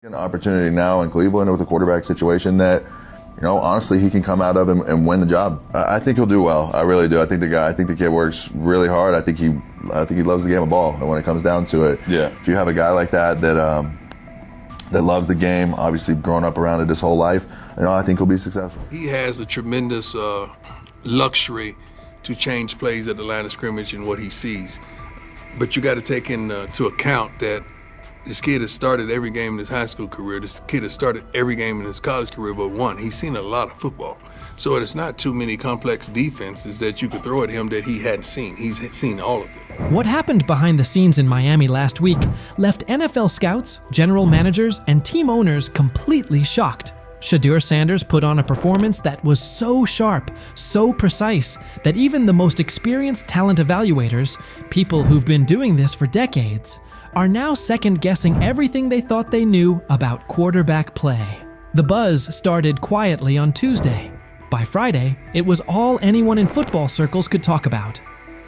An opportunity now in Cleveland with a quarterback situation that, honestly, he can come out of and win the job. I think he'll do well. I really do. I think the kid works really hard. I think he loves the game of ball. And when it comes down to it, if you have a guy like that loves the game, obviously grown up around it his whole life, I think he'll be successful. He has a tremendous luxury to change plays at the line of scrimmage and what he sees. But you got to take into account that this kid has started every game in his high school career. This kid has started every game in his college career but one. He's seen a lot of football. So it's not too many complex defenses that you could throw at him that he hadn't seen. He's seen all of them. What happened behind the scenes in Miami last week left NFL scouts, general managers, and team owners completely shocked. Shedeur Sanders put on a performance that was so sharp, so precise, that even the most experienced talent evaluators, people who've been doing this for decades, are now second-guessing everything they thought they knew about quarterback play. The buzz started quietly on Tuesday. By Friday, it was all anyone in football circles could talk about.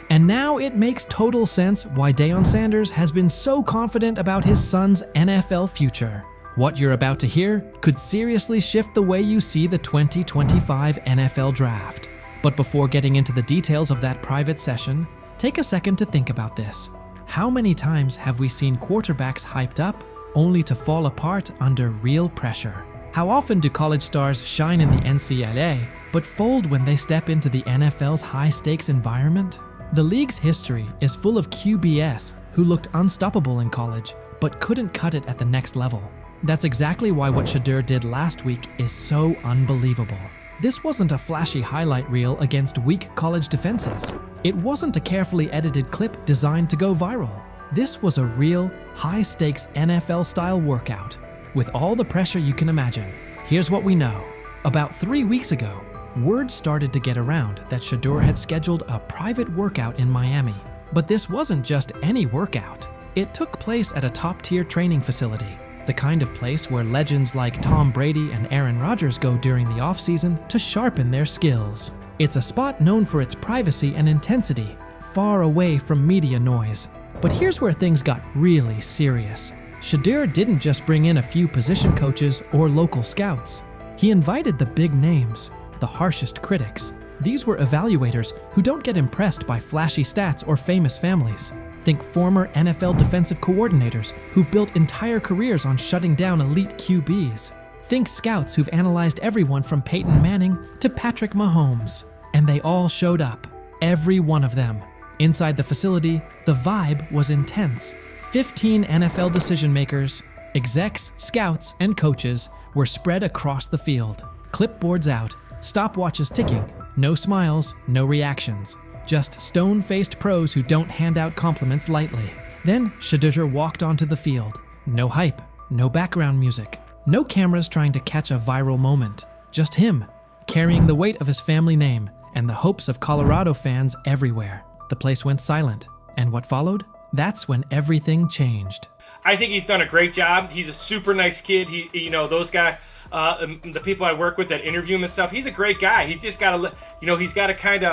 And now it makes total sense why Deion Sanders has been so confident about his son's NFL future. What you're about to hear could seriously shift the way you see the 2025 NFL Draft. But before getting into the details of that private session, take a second to think about this. How many times have we seen quarterbacks hyped up only to fall apart under real pressure? How often do college stars shine in the NCAA but fold when they step into the NFL's high-stakes environment? The league's history is full of QBs who looked unstoppable in college but couldn't cut it at the next level. That's exactly why what Shedeur did last week is so unbelievable. This wasn't a flashy highlight reel against weak college defenses. It wasn't a carefully edited clip designed to go viral. This was a real, high-stakes NFL-style workout, with all the pressure you can imagine. Here's what we know. About 3 weeks ago, word started to get around that Shedeur had scheduled a private workout in Miami. But this wasn't just any workout. It took place at a top-tier training facility, the kind of place where legends like Tom Brady and Aaron Rodgers go during the offseason to sharpen their skills. It's a spot known for its privacy and intensity, far away from media noise. But here's where things got really serious. Shedeur didn't just bring in a few position coaches or local scouts. He invited the big names, the harshest critics. These were evaluators who don't get impressed by flashy stats or famous families. Think former NFL defensive coordinators who've built entire careers on shutting down elite QBs. Think scouts who've analyzed everyone from Peyton Manning to Patrick Mahomes. And they all showed up. Every one of them. Inside the facility, the vibe was intense. 15 NFL decision makers, execs, scouts, and coaches were spread across the field. Clipboards out, stopwatches ticking, no smiles, no reactions. Just stone-faced pros who don't hand out compliments lightly. Then Shedeur walked onto the field. No hype, no background music, no cameras trying to catch a viral moment. Just him, carrying the weight of his family name and the hopes of Colorado fans everywhere. The place went silent. And what followed? That's when everything changed. I think he's done a great job. He's a super nice kid. Those guys, the people I work with that interview him and stuff, he's a great guy. He's just got to, he's got to kind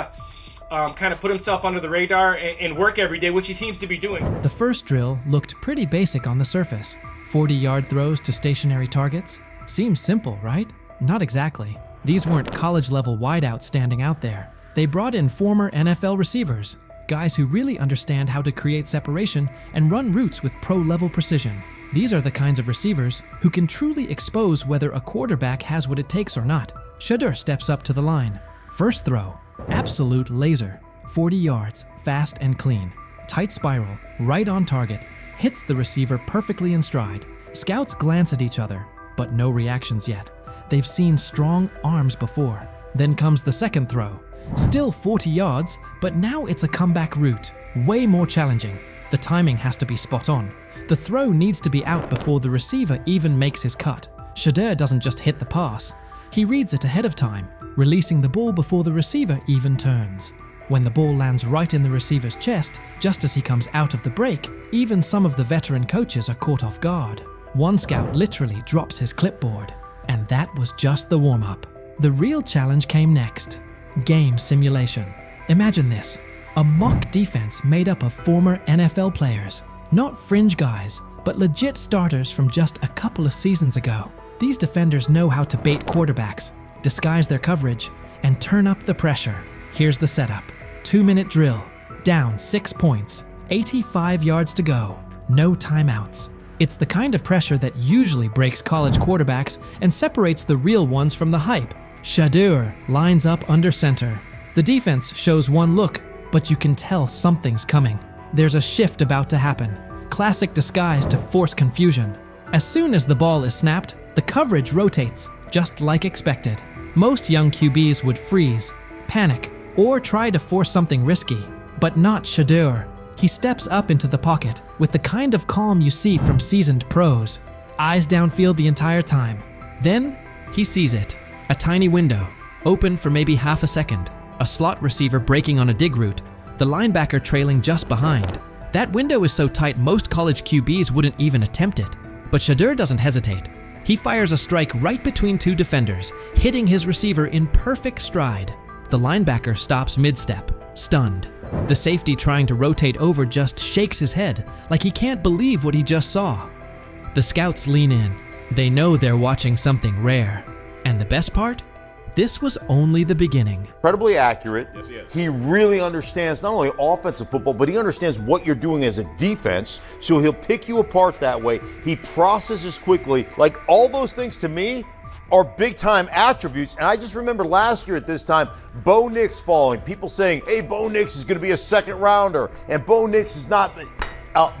of put himself under the radar and work every day, which he seems to be doing. The first drill looked pretty basic on the surface. 40-yard throws to stationary targets. Seems simple, right? Not exactly. These weren't college-level wideouts standing out there. They brought in former NFL receivers, guys who really understand how to create separation and run routes with pro-level precision. These are the kinds of receivers who can truly expose whether a quarterback has what it takes or not. Shedeur steps up to the line. First throw. Absolute laser. 40 yards, fast and clean. Tight spiral, right on target. Hits the receiver perfectly in stride. Scouts glance at each other, but no reactions yet. They've seen strong arms before. Then comes the second throw. Still 40 yards, but now it's a comeback route. Way more challenging. The timing has to be spot on. The throw needs to be out before the receiver even makes his cut. Shedeur doesn't just hit the pass. He reads it ahead of time, releasing the ball before the receiver even turns. When the ball lands right in the receiver's chest, just as he comes out of the break, even some of the veteran coaches are caught off guard. One scout literally drops his clipboard. And that was just the warm-up. The real challenge came next. Game simulation. Imagine this. A mock defense made up of former NFL players. Not fringe guys, but legit starters from just a couple of seasons ago. These defenders know how to bait quarterbacks, disguise their coverage, and turn up the pressure. Here's the setup. 2-minute drill, down 6 points, 85 yards to go, no timeouts. It's the kind of pressure that usually breaks college quarterbacks and separates the real ones from the hype. Shedeur lines up under center. The defense shows one look, but you can tell something's coming. There's a shift about to happen. Classic disguise to force confusion. As soon as the ball is snapped, the coverage rotates, just like expected. Most young QBs would freeze, panic, or try to force something risky, but not Shedeur. He steps up into the pocket with the kind of calm you see from seasoned pros. Eyes downfield the entire time. Then, he sees it. A tiny window, open for maybe half a second. A slot receiver breaking on a dig route, the linebacker trailing just behind. That window is so tight most college QBs wouldn't even attempt it. But Shedeur doesn't hesitate. He fires a strike right between two defenders, hitting his receiver in perfect stride. The linebacker stops mid-step, stunned. The safety trying to rotate over just shakes his head, like he can't believe what he just saw. The scouts lean in. They know they're watching something rare. And the best part? This was only the beginning. Incredibly accurate. Yes. He really understands not only offensive football, but he understands what you're doing as a defense, so he'll pick you apart that way. He processes quickly. Like, all those things to me are big-time attributes. And I just remember last year at this time, Bo Nix falling. People saying, hey, Bo Nix is going to be a second-rounder, and Bo Nix is not.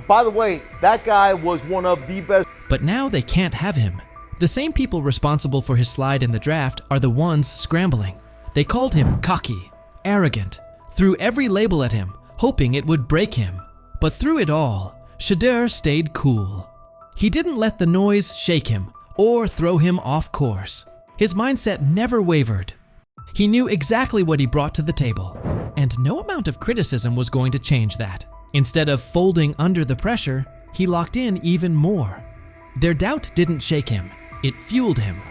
By the way, that guy was one of the best. But now they can't have him. The same people responsible for his slide in the draft are the ones scrambling. They called him cocky, arrogant, threw every label at him, hoping it would break him. But through it all, Shedeur stayed cool. He didn't let the noise shake him or throw him off course. His mindset never wavered. He knew exactly what he brought to the table, and no amount of criticism was going to change that. Instead of folding under the pressure, he locked in even more. Their doubt didn't shake him. It fueled him,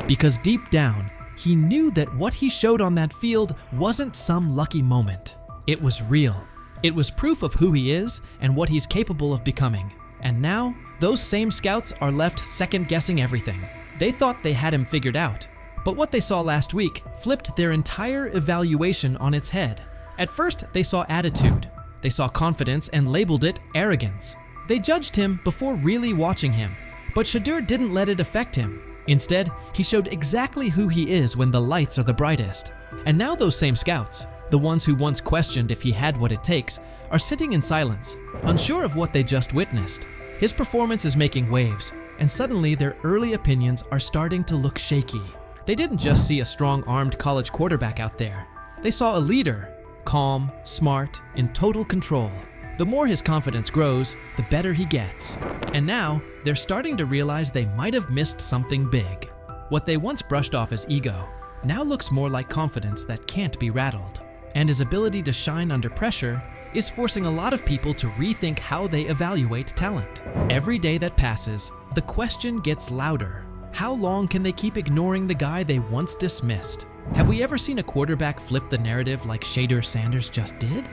because deep down, he knew that what he showed on that field wasn't some lucky moment. It was real. It was proof of who he is and what he's capable of becoming. And now, those same scouts are left second-guessing everything. They thought they had him figured out. But what they saw last week flipped their entire evaluation on its head. At first, they saw attitude. They saw confidence and labeled it arrogance. They judged him before really watching him. But Shedeur didn't let it affect him. Instead, he showed exactly who he is when the lights are the brightest. And now those same scouts, the ones who once questioned if he had what it takes, are sitting in silence, unsure of what they just witnessed. His performance is making waves, and suddenly their early opinions are starting to look shaky. They didn't just see a strong-armed college quarterback out there. They saw a leader, calm, smart, in total control. The more his confidence grows, the better he gets. And now, they're starting to realize they might have missed something big. What they once brushed off as ego now looks more like confidence that can't be rattled. And his ability to shine under pressure is forcing a lot of people to rethink how they evaluate talent. Every day that passes, the question gets louder. How long can they keep ignoring the guy they once dismissed? Have we ever seen a quarterback flip the narrative like Shedeur Sanders just did?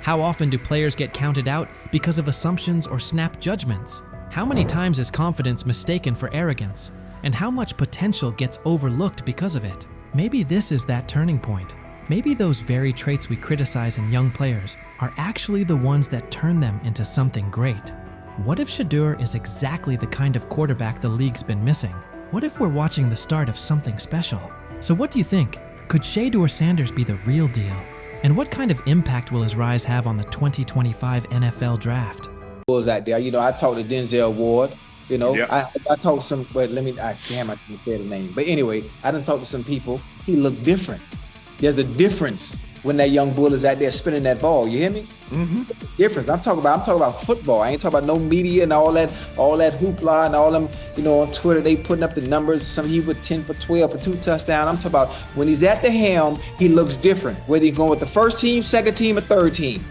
How often do players get counted out because of assumptions or snap judgments? How many times is confidence mistaken for arrogance? And how much potential gets overlooked because of it? Maybe this is that turning point. Maybe those very traits we criticize in young players are actually the ones that turn them into something great. What if Shedeur is exactly the kind of quarterback the league's been missing? What if we're watching the start of something special? So what do you think? Could Shedeur Sanders be the real deal? And what kind of impact will his rise have on the 2025 NFL Draft? Was out there, I talked to Denzel Ward, Yeah. I talked to some, but I can't say the name. But anyway, I done talked to some people. He looked different. There's a difference when that young bull is out there spinning that ball. You hear me? Mm-hmm. Difference. I'm talking about football. I ain't talking about no media and all that hoopla and all them, on Twitter, they putting up the numbers. Some he with 10 for 12 for 2 touchdowns. I'm talking about when he's at the helm, he looks different. Whether he's going with the first team, second team, or third team.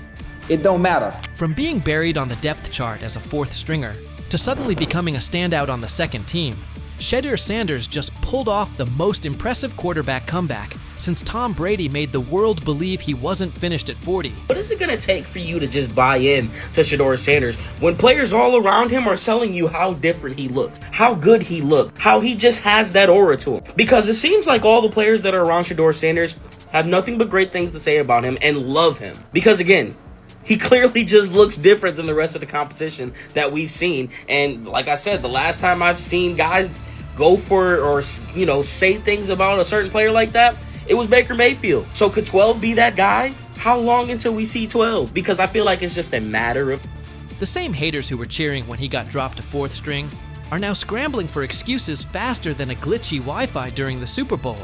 It don't matter. From being buried on the depth chart as a fourth stringer to suddenly becoming a standout on the second team, Shedeur Sanders just pulled off the most impressive quarterback comeback since Tom Brady made the world believe he wasn't finished at 40. What is it going to take for you to just buy in to Shedeur Sanders when players all around him are telling you how different he looks, how good he looked, how he just has that aura to him? Because it seems like all the players that are around Shedeur Sanders have nothing but great things to say about him and love him. Because again, he clearly just looks different than the rest of the competition that we've seen. And like I said, the last time I've seen guys go for or, say things about a certain player like that, it was Baker Mayfield. So could 12 be that guy? How long until we see 12? Because I feel like it's just a matter of... The same haters who were cheering when he got dropped to 4th string are now scrambling for excuses faster than a glitchy Wi-Fi during the Super Bowl.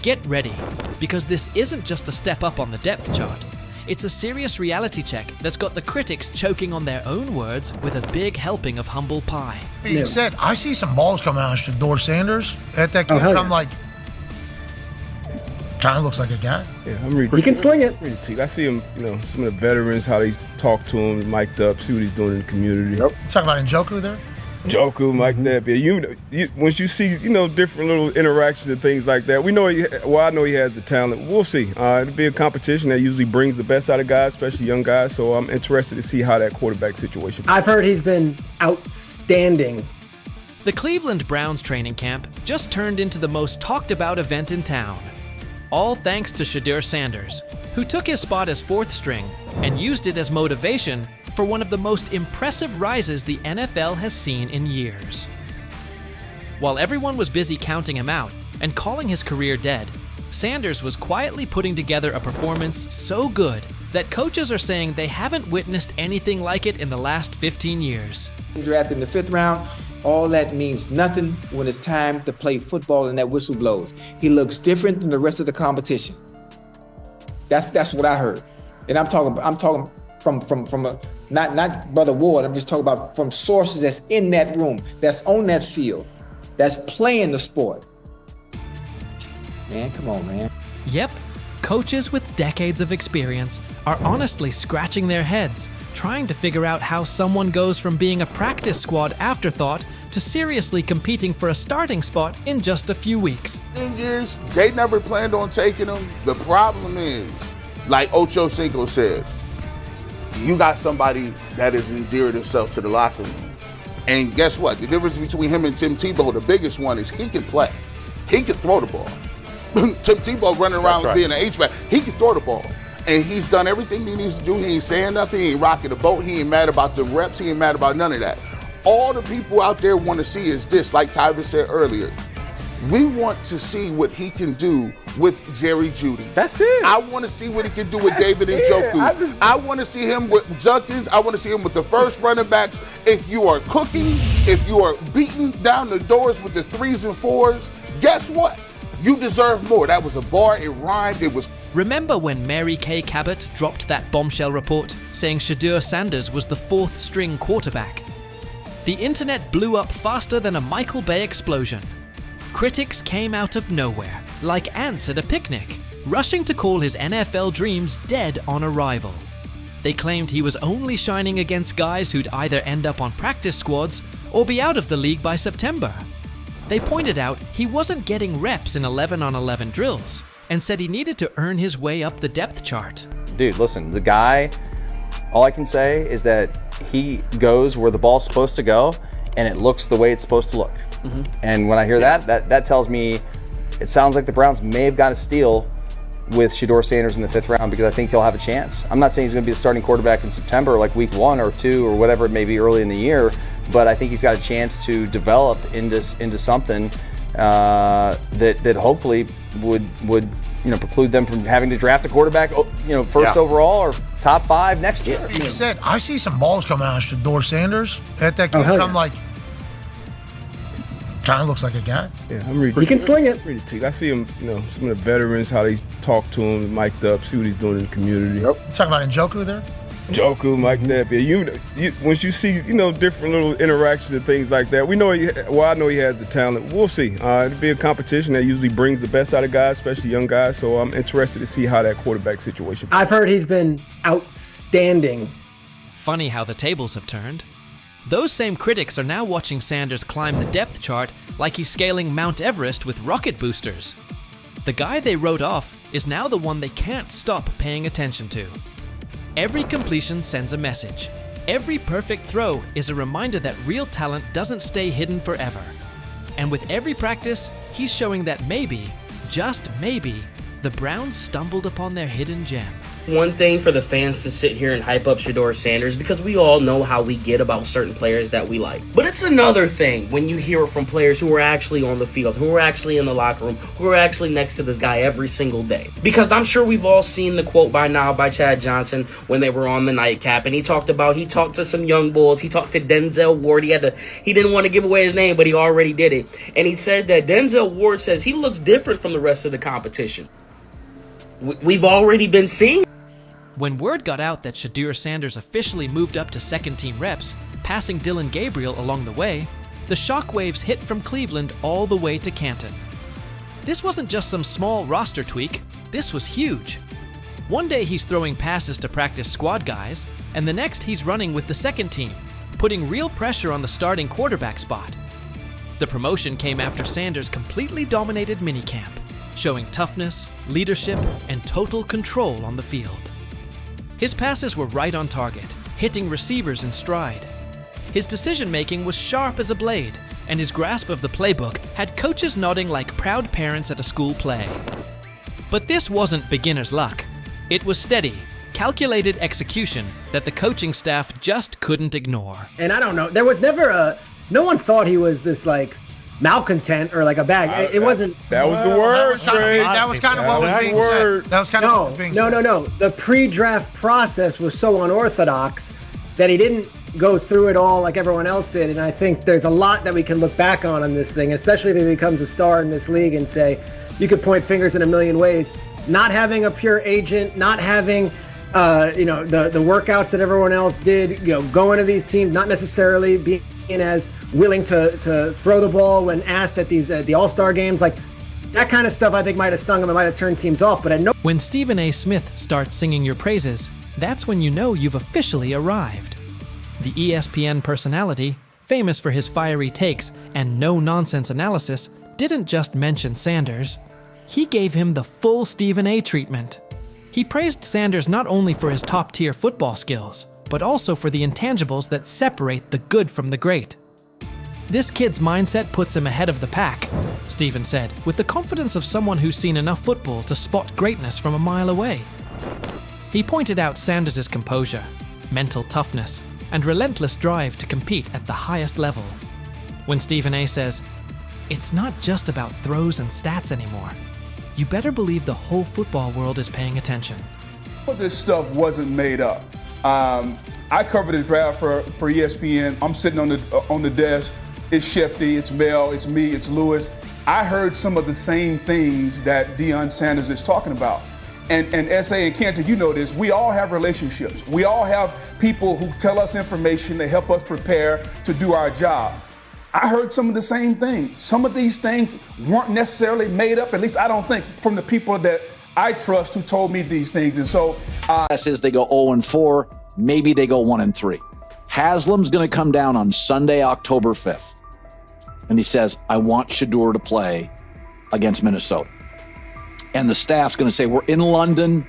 Get ready, because this isn't just a step up on the depth chart. It's a serious reality check that's got the critics choking on their own words with a big helping of humble pie. Being said, I see some balls coming out of Shedeur Sanders at that game, and I'm like, kind of looks like a guy. Yeah, I'm ready. He can sling it. I see him, some of the veterans, how they talk to him, mic'd up, see what he's doing in the community. Yep. Talk about Njoku there? Njoku, Mike Napier. Once you see, different little interactions and things like that, I know he has the talent. We'll see. It'll be a competition that usually brings the best out of guys, especially young guys. So I'm interested to see how that quarterback situation. I've heard he's been outstanding. The Cleveland Browns training camp just turned into the most talked about event in town. All thanks to Shedeur Sanders, who took his spot as 4th string and used it as motivation for one of the most impressive rises the NFL has seen in years. While everyone was busy counting him out and calling his career dead, Sanders was quietly putting together a performance so good that coaches are saying they haven't witnessed anything like it in the last 15 years. Drafted in the 5th round, all that means nothing when it's time to play football and that whistle blows. He looks different than the rest of the competition. That's what I heard. And I'm talking from a, not Brother Ward, I'm just talking about from sources that's in that room, that's on that field, that's playing the sport. Man, come on, man. Yep, coaches with decades of experience are honestly scratching their heads, trying to figure out how someone goes from being a practice squad afterthought to seriously competing for a starting spot in just a few weeks. Thing is, they never planned on taking him. The problem is, like Ocho Cinco said, you got somebody that has endeared himself to the locker room. And guess what? The difference between him and Tim Tebow, the biggest one, is he can play. He can throw the ball. Tim Tebow running around being an H-back, he can throw the ball. And he's done everything he needs to do. He ain't saying nothing. He ain't rocking the boat. He ain't mad about the reps. He ain't mad about none of that. All the people out there want to see is this, like Tyver said earlier. We want to see what he can do with Jerry Jeudy. That's it. I want to see what he can do with David Njoku. I want to see him with Junkins. I want to see him with the first running backs. If you are cooking, if you are beating down the doors with the 3s and 4s, guess what? You deserve more. That was a bar. It rhymed. It was. Remember when Mary Kay Cabot dropped that bombshell report saying Shedeur Sanders was the 4th string quarterback? The internet blew up faster than a Michael Bay explosion. Critics came out of nowhere, like ants at a picnic, rushing to call his NFL dreams dead on arrival. They claimed he was only shining against guys who'd either end up on practice squads or be out of the league by September. They pointed out he wasn't getting reps in 11-on-11 drills and said he needed to earn his way up the depth chart. Dude, listen, the guy, all I can say is that he goes where the ball's supposed to go and it looks the way it's supposed to look. Mm-hmm. And when I hear that tells me it sounds like the Browns may have got a steal with Shedeur Sanders in the 5th round, because I think he'll have a chance. I'm not saying he's going to be the starting quarterback in September, like week 1 or 2 or whatever it may be early in the year, but I think he's got a chance to develop into something that hopefully would preclude them from having to draft a quarterback, first overall or top 5 next year. He said, I see some balls coming out of Shedeur Sanders at that game, and I'm like, kind of looks like a guy. Yeah, I'm ready. He can sling it. I see him, some of the veterans, how they talk to him, mic'd up, see what he's doing in the community. Yep. Talk about Njoku there? Njoku, Mike Napier. Once you see, different little interactions and things like that, I know he has the talent. We'll see. It'll be a competition that usually brings the best out of guys, especially young guys. So I'm interested to see how that quarterback situation. I've heard he's been outstanding. Funny how the tables have turned. Those same critics are now watching Sanders climb the depth chart like he's scaling Mount Everest with rocket boosters. The guy they wrote off is now the one they can't stop paying attention to. Every completion sends a message. Every perfect throw is a reminder that real talent doesn't stay hidden forever. And with every practice, he's showing that maybe, just maybe, the Browns stumbled upon their hidden gem. One thing for the fans to sit here and hype up Shedeur Sanders, because we all know how we get about certain players that we like. But it's another thing when you hear it from players who are actually on the field, who are actually in the locker room, who are actually next to this guy every single day. Because I'm sure we've all seen the quote by now by Chad Johnson when they were on the nightcap, and he talked to some young bulls. He talked to Denzel Ward. He didn't want to give away his name, but he already did it. And he said that Denzel Ward says he looks different from the rest of the competition. We've already been seeing. When word got out that Shedeur Sanders officially moved up to second-team reps, passing Dillon Gabriel along the way, the shockwaves hit from Cleveland all the way to Canton. This wasn't just some small roster tweak, this was huge. One day he's throwing passes to practice squad guys, and the next he's running with the second team, putting real pressure on the starting quarterback spot. The promotion came after Sanders completely dominated minicamp, showing toughness, leadership, and total control on the field. His passes were right on target, hitting receivers in stride. His decision-making was sharp as a blade, and his grasp of the playbook had coaches nodding like proud parents at a school play. But this wasn't beginner's luck. It was steady, calculated execution that the coaching staff just couldn't ignore. And I don't know, there was never no one thought he was this like malcontent or like a bag. It wasn't. That was the word, That was kind of what was being said. That was kind of what was being said. No. The pre-draft process was so unorthodox that he didn't go through it all like everyone else did. And I think there's a lot that we can look back on this thing, especially if he becomes a star in this league and say, you could point fingers in a million ways. Not having a pure agent, not having the workouts that everyone else did, going to these teams, not necessarily being as willing to throw the ball when asked at the All-Star games, like that kind of stuff I think might have stung him and might have turned teams off. But I know when Stephen A. Smith starts singing your praises, that's when you know you've officially arrived. The ESPN personality, famous for his fiery takes and no-nonsense analysis, didn't just mention Sanders. He gave him the full Stephen A. treatment. He praised Sanders not only for his top-tier football skills, but also for the intangibles that separate the good from the great. This kid's mindset puts him ahead of the pack, Stephen said, with the confidence of someone who's seen enough football to spot greatness from a mile away. He pointed out Sanders' composure, mental toughness, and relentless drive to compete at the highest level. When Stephen A. says, "It's not just about throws and stats anymore," you better believe the whole football world is paying attention. This stuff wasn't made up. I covered the draft for ESPN. I'm sitting on the desk. It's Shefty, it's Mel, it's me, it's Lewis. I heard some of the same things that Deion Sanders is talking about. And S.A. and Cantor, you know this, we all have relationships. We all have people who tell us information, they help us prepare to do our job. I heard some of the same things. Some of these things weren't necessarily made up, at least I don't think, from the people that I trust who told me these things. And so says they go 0-4, maybe they go 1-3. Haslam's going to come down on Sunday, October 5th. And he says, I want Shedeur to play against Minnesota. And the staff's going to say, we're in London.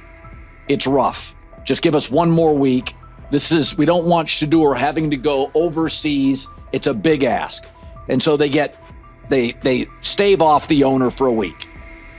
It's rough. Just give us one more week. We don't want Shedeur having to go overseas. It's a big ask. And so they stave off the owner for a week.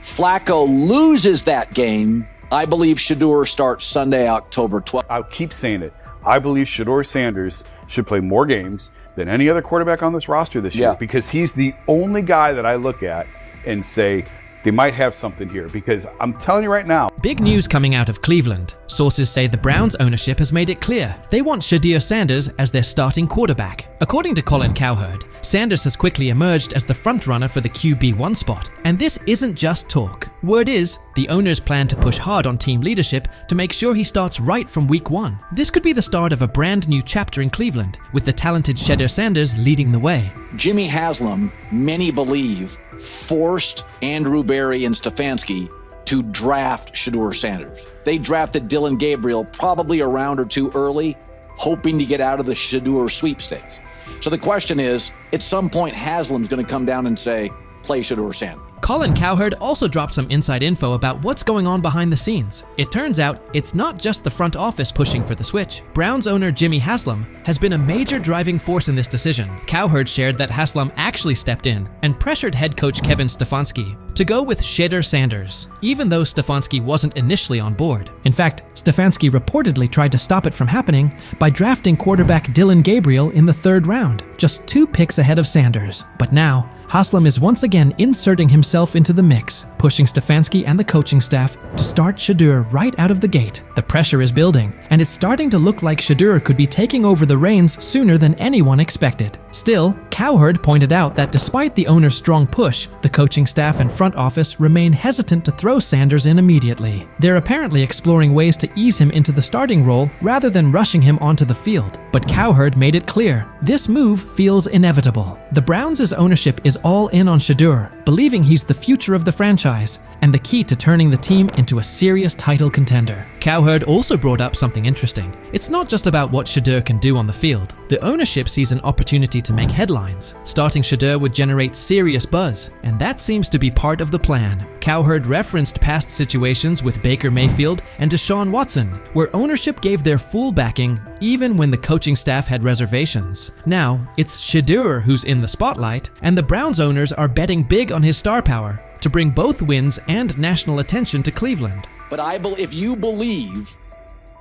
Flacco loses that game. I believe Shedeur starts Sunday, October 12th. I'll keep saying it. I believe Shedeur Sanders should play more games than any other quarterback on this roster this year, because he's the only guy that I look at and say, they might have something here, because I'm telling you right now. Big news coming out of Cleveland. Sources say the Browns ownership has made it clear they want Shedeur Sanders as their starting quarterback. According to Colin Cowherd, Sanders has quickly emerged as the frontrunner for the QB1 spot. And this isn't just talk. Word is, the owners plan to push hard on team leadership to make sure he starts right from week 1. This could be the start of a brand new chapter in Cleveland, with the talented Shedeur Sanders leading the way. Jimmy Haslam, many believe, forced Andrew Berry and Stefanski to draft Shedeur Sanders. They drafted Dillon Gabriel probably a round or two early, hoping to get out of the Shedeur sweepstakes. So the question is, at some point Haslam's going to come down and say, play Shedeur Sanders. Colin Cowherd also dropped some inside info about what's going on behind the scenes. It turns out it's not just the front office pushing for the switch. Browns owner Jimmy Haslam has been a major driving force in this decision. Cowherd shared that Haslam actually stepped in and pressured head coach Kevin Stefanski to go with Shedeur Sanders, even though Stefanski wasn't initially on board. In fact, Stefanski reportedly tried to stop it from happening by drafting quarterback Dillon Gabriel in the 3rd round, just 2 picks ahead of Sanders. But now, Haslam is once again inserting himself into the mix, pushing Stefanski and the coaching staff to start Shedeur right out of the gate. The pressure is building, and it's starting to look like Shedeur could be taking over the reins sooner than anyone expected. Still, Cowherd pointed out that despite the owner's strong push, the coaching staff and front office remain hesitant to throw Sanders in immediately. They're apparently exploring ways to ease him into the starting role rather than rushing him onto the field. But Cowherd made it clear, this move feels inevitable. The Browns' ownership is all in on Shedeur, believing he's the future of the franchise and the key to turning the team into a serious title contender. Cowherd also brought up something interesting. It's not just about what Shedeur can do on the field. The ownership sees an opportunity to make headlines. Starting Shedeur would generate serious buzz, and that seems to be part of the plan. Cowherd referenced past situations with Baker Mayfield and Deshaun Watson, where ownership gave their full backing even when the coaching staff had reservations. Now, it's Shedeur who's in the spotlight, and the Browns owners are betting big on his star power to bring both wins and national attention to Cleveland. But if you believe,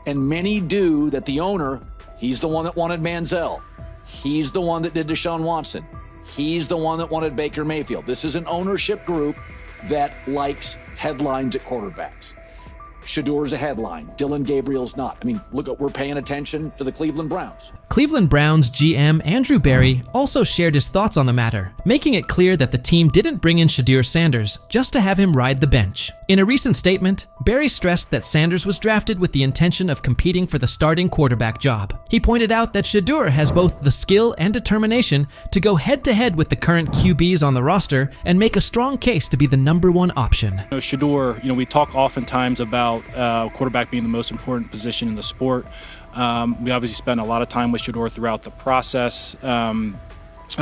and many do, that the owner, he's the one that wanted Manziel, he's the one that did Deshaun Watson, he's the one that wanted Baker Mayfield. This is an ownership group that likes headlines at quarterbacks. Shedeur's a headline. Dillon Gabriel's not. I mean, look, we're paying attention to the Cleveland Browns. Cleveland Browns GM Andrew Berry also shared his thoughts on the matter, making it clear that the team didn't bring in Shedeur Sanders just to have him ride the bench. In a recent statement, Berry stressed that Sanders was drafted with the intention of competing for the starting quarterback job. He pointed out that Shedeur has both the skill and determination to go head-to-head with the current QBs on the roster and make a strong case to be the #1 option. Shedeur, we talk oftentimes about quarterback being the most important position in the sport. We obviously spent a lot of time with Shedeur throughout the process.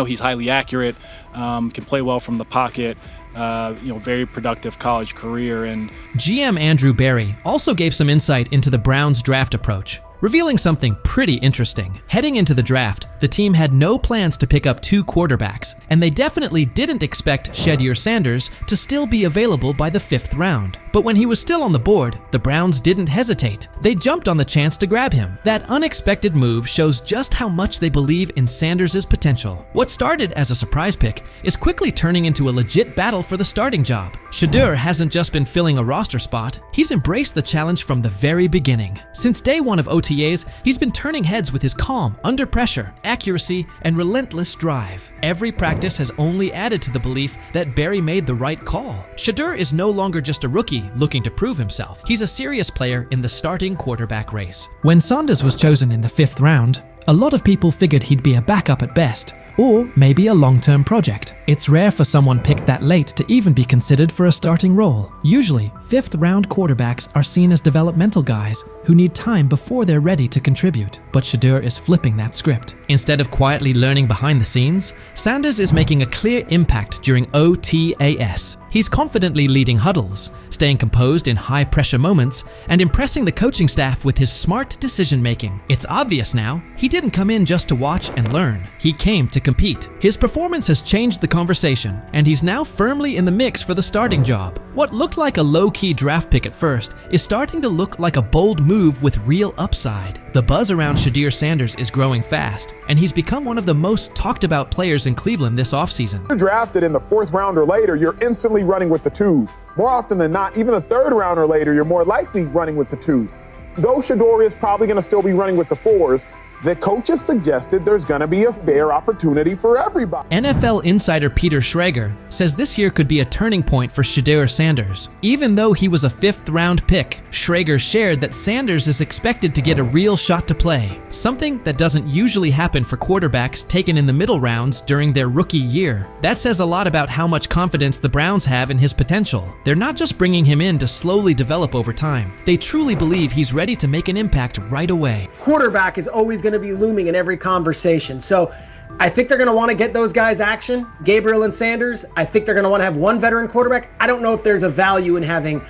He's highly accurate, can play well from the pocket. Very productive college career. And GM Andrew Berry also gave some insight into the Browns' draft approach, revealing something pretty interesting. Heading into the draft, the team had no plans to pick up 2 quarterbacks, and they definitely didn't expect Shedeur Sanders to still be available by the 5th round. But when he was still on the board, the Browns didn't hesitate. They jumped on the chance to grab him. That unexpected move shows just how much they believe in Sanders' potential. What started as a surprise pick is quickly turning into a legit battle for the starting job. Shedeur hasn't just been filling a roster spot, he's embraced the challenge from the very beginning. Since day 1 of OTAs, he's been turning heads with his calm, under pressure, accuracy, and relentless drive. Every practice has only added to the belief that Berry made the right call. Shedeur is no longer just a rookie looking to prove himself. He's a serious player in the starting quarterback race. When Sanders was chosen in the 5th round, a lot of people figured he'd be a backup at best, or maybe a long-term project. It's rare for someone picked that late to even be considered for a starting role. Usually, 5th-round quarterbacks are seen as developmental guys who need time before they're ready to contribute. But Shedeur is flipping that script. Instead of quietly learning behind the scenes, Sanders is making a clear impact during OTAS. He's confidently leading huddles, staying composed in high-pressure moments, and impressing the coaching staff with his smart decision-making. It's obvious now, he didn't come in just to watch and learn. He came to compete. His performance has changed the conversation, and he's now firmly in the mix for the starting job. What looked like a low-key draft pick at first is starting to look like a bold move with real upside. The buzz around Shedeur Sanders is growing fast, and he's become one of the most talked about players in Cleveland this offseason. You're drafted in the 4th round or later, you're instantly running with the 2s. More often than not, even the 3rd round or later, you're more likely running with the 2s. Though Shedeur is probably going to still be running with the 4s, the coaches suggested there's going to be a fair opportunity for everybody. NFL insider Peter Schrager says this year could be a turning point for Shedeur Sanders. Even though he was a 5th-round pick, Schrager shared that Sanders is expected to get a real shot to play, something that doesn't usually happen for quarterbacks taken in the middle rounds during their rookie year. That says a lot about how much confidence the Browns have in his potential. They're not just bringing him in to slowly develop over time. They truly believe he's ready to make an impact right away. Quarterback is always going to be looming in every conversation. So I think they're going to want to get those guys action, Gabriel and Sanders. I think they're going to want to have one veteran quarterback. I don't know if there's a value in having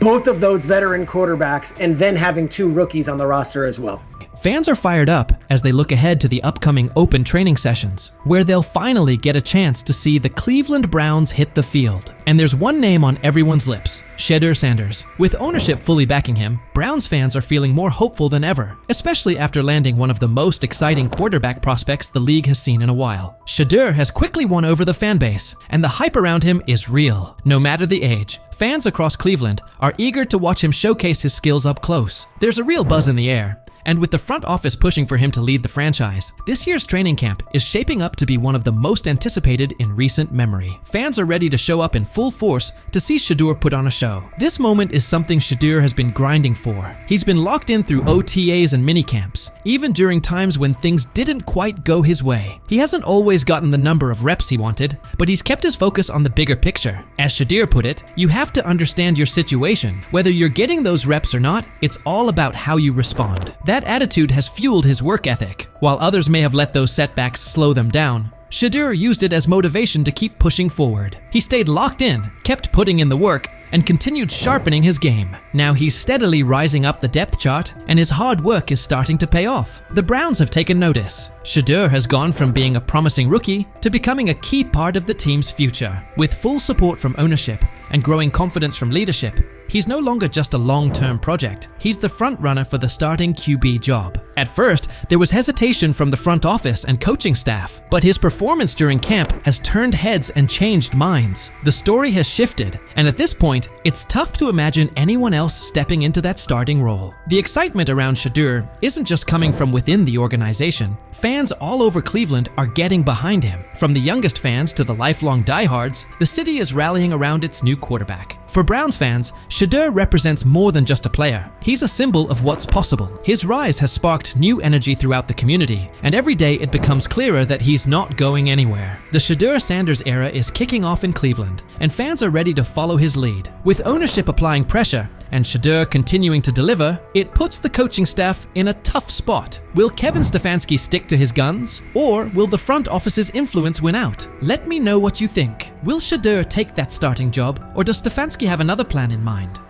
both of those veteran quarterbacks and then having 2 rookies on the roster as well. Fans are fired up as they look ahead to the upcoming open training sessions, where they'll finally get a chance to see the Cleveland Browns hit the field. And there's one name on everyone's lips, Shedeur Sanders. With ownership fully backing him, Browns fans are feeling more hopeful than ever, especially after landing one of the most exciting quarterback prospects the league has seen in a while. Shedeur has quickly won over the fan base, and the hype around him is real. No matter the age, fans across Cleveland are eager to watch him showcase his skills up close. There's a real buzz in the air. And with the front office pushing for him to lead the franchise, this year's training camp is shaping up to be one of the most anticipated in recent memory. Fans are ready to show up in full force to see Shedeur put on a show. This moment is something Shedeur has been grinding for. He's been locked in through OTAs and minicamps, even during times when things didn't quite go his way. He hasn't always gotten the number of reps he wanted, but he's kept his focus on the bigger picture. As Shedeur put it, you have to understand your situation. Whether you're getting those reps or not, it's all about how you respond. That attitude has fueled his work ethic. While others may have let those setbacks slow them down, Shedeur used it as motivation to keep pushing forward. He stayed locked in, kept putting in the work, and continued sharpening his game. Now he's steadily rising up the depth chart, and his hard work is starting to pay off. The Browns have taken notice. Shedeur has gone from being a promising rookie to becoming a key part of the team's future. With full support from ownership and growing confidence from leadership, he's no longer just a long-term project. He's the front runner for the starting QB job. At first, there was hesitation from the front office and coaching staff, but his performance during camp has turned heads and changed minds. The story has shifted, and at this point, it's tough to imagine anyone else stepping into that starting role. The excitement around Shedeur isn't just coming from within the organization. Fans all over Cleveland are getting behind him. From the youngest fans to the lifelong diehards, the city is rallying around its new quarterback. For Browns fans, Shedeur represents more than just a player. He's a symbol of what's possible. His rise has sparked new energy throughout the community, and every day it becomes clearer that he's not going anywhere. The Shedeur Sanders era is kicking off in Cleveland, and fans are ready to follow his lead. With ownership applying pressure and Shedeur continuing to deliver, it puts the coaching staff in a tough spot. Will Kevin Stefanski stick to his guns, or will the front office's influence win out? Let me know what you think. Will Shedeur take that starting job, or does Stefanski have another plan in mind?